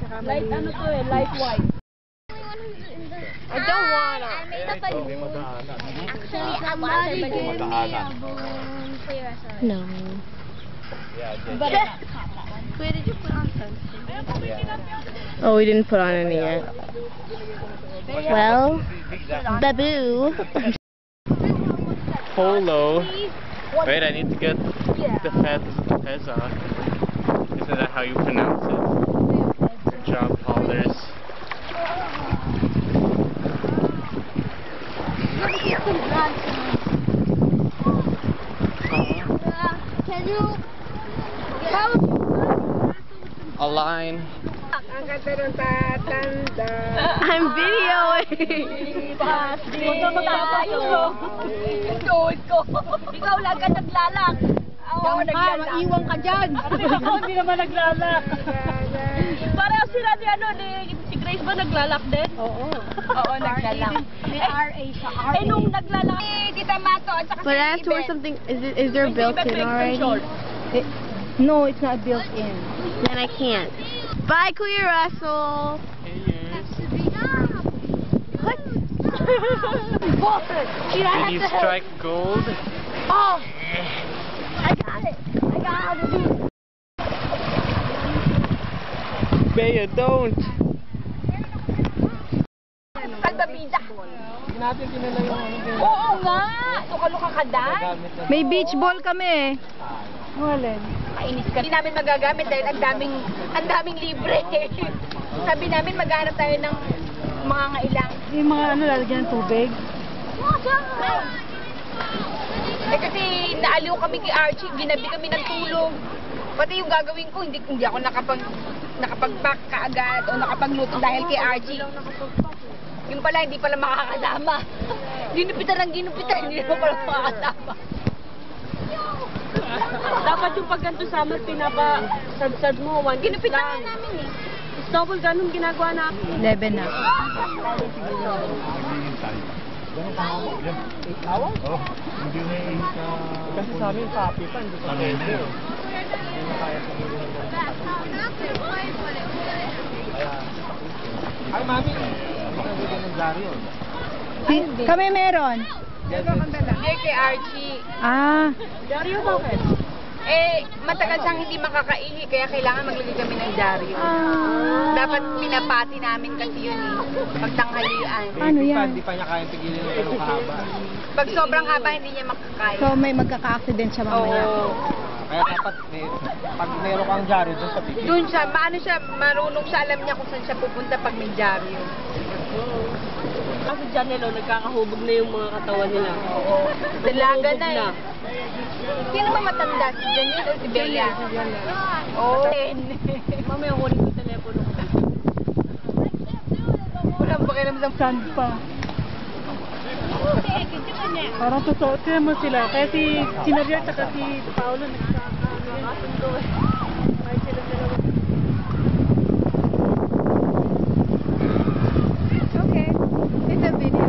Light ano to eh, light white. I don't wanna. I made up a balloon. Actually, I wanted a balloon. No. Where did you put on sunscreen? Oh, we didn't put on any yet. Well, baboo. Polo. Wait, I need to get the fez off. Isn't that how you pronounce it? Good job, Paulers. Can you? A line. I'm videoing. Ikaw lang ka naglalak. Oo, naglalak. Iwan ka dyan. Ako hindi naman naglalak. Pareho sila ni si Grace ba naglalak din? Oo. Oo, naglalak. May RA siya. Eh, nung naglalak. Tita Mato at saka But I have to wear something. Is there built-in already? No, it's not built-in. Then I can't. Bye, Kuya Russell. What? Did you strike gold? Oh! I got it. I got how to do it. Bea, don't. Kalbabida. Oo nga. Luka-luka ka dahil. May beach ball kami. Walin. Kainis ka. Hindi namin magagamit dahil ang daming libre. Sabi namin maghanap tayo ng mga ngailang. Yung mga lalagyan ng tubig. Eh kasi naaliw kami kay Archie, ginabi kami ng tulong. Pati yung gagawin ko, hindi ako nakapag-pack kaagad o nakapagluto dahil kay Archie. Yung pala, hindi pala makakasama. Ginupitan, hindi naman pala makakasama. Dapat yung pagganto sa amin, pinapa-sad-sad mo, one ginupitan na namin eh. Double ganun ginagawa namin. 11 na. Kasi sa amin, papi pa, hindi pa pwede. Ay, mami. Kami meron. Hindi kay Archie. Ah. Dario, bakit? Eh, matagal siyang hindi makakaihi, kaya kailangan maglagay kami ng Dario. Dapat pinapati namin kasi yun eh, pagtanghalian. Ano yan? Hindi pa niya kayang pigilin ng ganun kahaba. Pag sobrang haba, hindi niya makakaya. So may magkaka-accident siya mamaya. Oo. Kaya dapat, pag meron kang dyaryo doon sa pigil. Doon siya, marunong siya, alam niya kung saan siya pupunta pag may Dario. Kasi dyan nila, nagkakahubog na yung mga katawan nila. Oo. Dalaga na eh. Sino ba matanda? Si Janine o si Bea? Oo. Mamaya kunin ko yung telepono ko. Walang pakialam sa sand pa. Parang susuot mo sila. Kaya si Nadia at si Paolo nagkakasundo eh. Kahit sila dalawa. Okay. It's a video.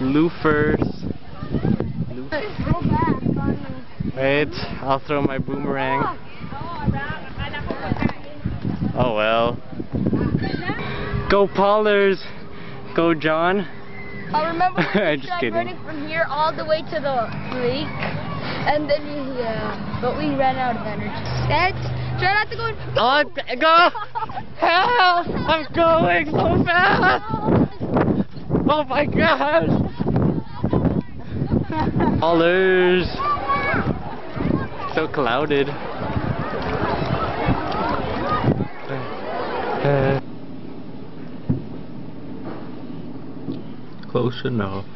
Loofers. Wait, I'll throw my boomerang. Oh well. Go Pollers! Go John! I remember I'm just kidding. running from here all the way to the lake. And then but we ran out of energy. Let's try not to go in. Oh, go! Help! I'm going so fast! Oh my gosh! Colors! So clouded. Close enough.